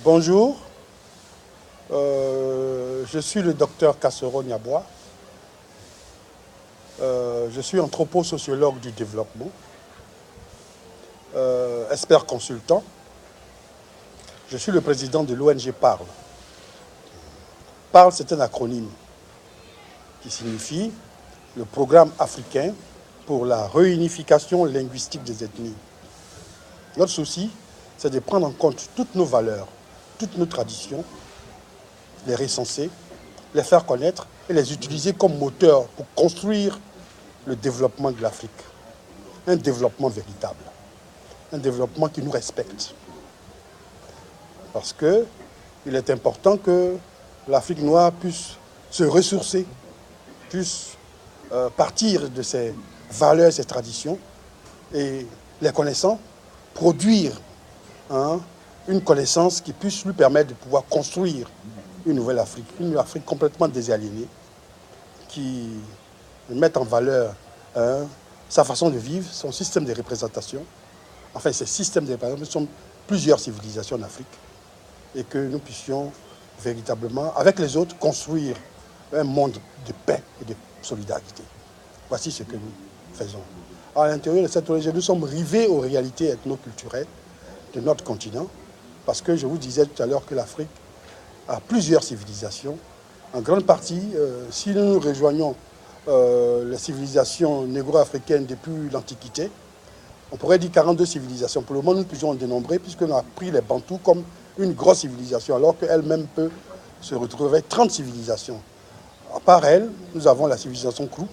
Bonjour, je suis le docteur Kassero Niabois. Je suis anthroposociologue du développement, expert consultant. Je suis le président de l'ONG PARL. PARL, c'est un acronyme qui signifie le Programme africain pour la réunification linguistique des ethnies. Notre souci, c'est de prendre en compte toutes nos valeurs, toutes nos traditions, les recenser, les faire connaître et les utiliser comme moteur pour construire le développement de l'Afrique. Un développement véritable, un développement qui nous respecte. Parce qu'il est important que l'Afrique noire puisse se ressourcer, puisse partir de ses valeurs, ses traditions et les connaissant, produire une connaissance qui puisse lui permettre de pouvoir construire une nouvelle Afrique, une Afrique complètement désaliénée, qui met en valeur sa façon de vivre, son système de représentation. Enfin, ces systèmes de représentation sont plusieurs civilisations en Afrique et que nous puissions véritablement, avec les autres, construire un monde de paix et de solidarité. Voici ce que nous faisons. À l'intérieur de cette ONG, nous sommes rivés aux réalités ethno-culturelles de notre continent, parce que je vous disais tout à l'heure que l'Afrique a plusieurs civilisations. En grande partie, si nous rejoignons les civilisations négro-africaines depuis l'Antiquité, on pourrait dire 42 civilisations. Pour le moment, nous pouvons en dénombrer, puisqu'on a pris les Bantous comme une grosse civilisation, alors qu'elle-même peut se retrouver avec 30 civilisations. À part elle, nous avons la civilisation Krou,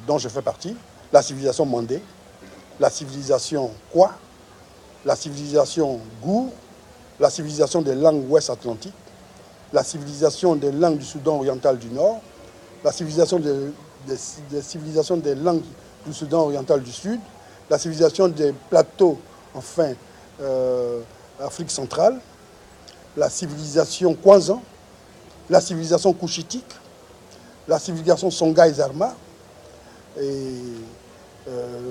dont je fais partie, la civilisation Mandé, la civilisation Kwa, la civilisation Gour, la civilisation des langues ouest-atlantiques, la civilisation des langues du Soudan oriental du Nord, la civilisation des langues du Soudan oriental du Sud, la civilisation des plateaux, enfin, Afrique centrale, la civilisation Kwanzan, la civilisation couchitique, la civilisation Songhai et Zarma. Et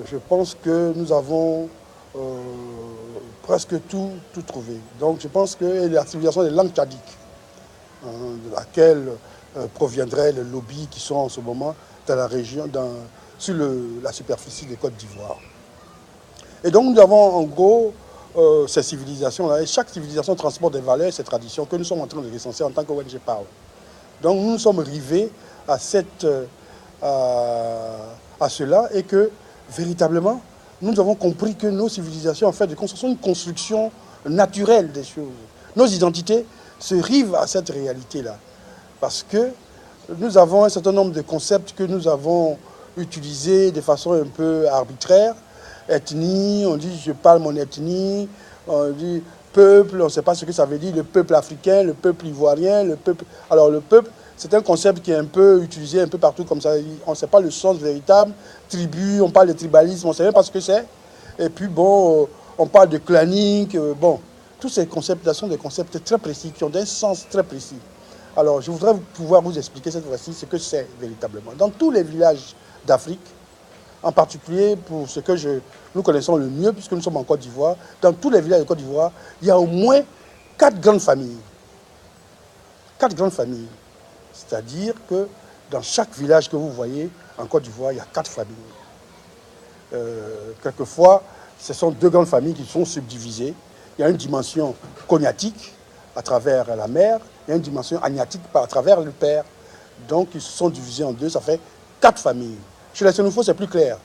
je pense que nous avons presque tout trouvé. Donc je pense que la civilisation des langues tchadiques, de laquelle proviendraient les lobbies qui sont en ce moment dans la région, sur la superficie de Côte d'Ivoire. Et donc nous avons en gros ces civilisations-là, et chaque civilisation transporte des valeurs et ses traditions que nous sommes en train de recenser en tant qu'ONG PARL. Donc nous nous sommes rivés à cela et que véritablement nous avons compris que nos civilisations en fait sont une construction naturelle des choses. Nos identités se rivent à cette réalité-là parce que nous avons un certain nombre de concepts que nous avons utilisés de façon un peu arbitraire. Ethnie, on dit je parle mon ethnie, on dit peuple, on ne sait pas ce que ça veut dire, le peuple africain, le peuple ivoirien, le peuple... Alors le peuple, c'est un concept qui est un peu utilisé un peu partout comme ça, on ne sait pas le sens véritable, tribu, on parle de tribalisme, on ne sait même pas ce que c'est. Et puis bon, on parle de clanique, bon, tous ces concepts-là sont des concepts très précis, qui ont un sens très précis. Alors je voudrais pouvoir vous expliquer cette fois-ci ce que c'est véritablement. Dans tous les villages d'Afrique, en particulier pour ce que nous connaissons le mieux, puisque nous sommes en Côte d'Ivoire, dans tous les villages de Côte d'Ivoire, il y a au moins 4 grandes familles. 4 grandes familles. C'est-à-dire que dans chaque village que vous voyez en Côte d'Ivoire, il y a 4 familles. Quelquefois, ce sont 2 grandes familles qui sont subdivisées. Il y a une dimension cognatique à travers la mère, il y a une dimension agnatique à travers le père. Donc, ils se sont divisés en 2, ça fait 4 familles. Chez les Sénoufos, c'est plus clair.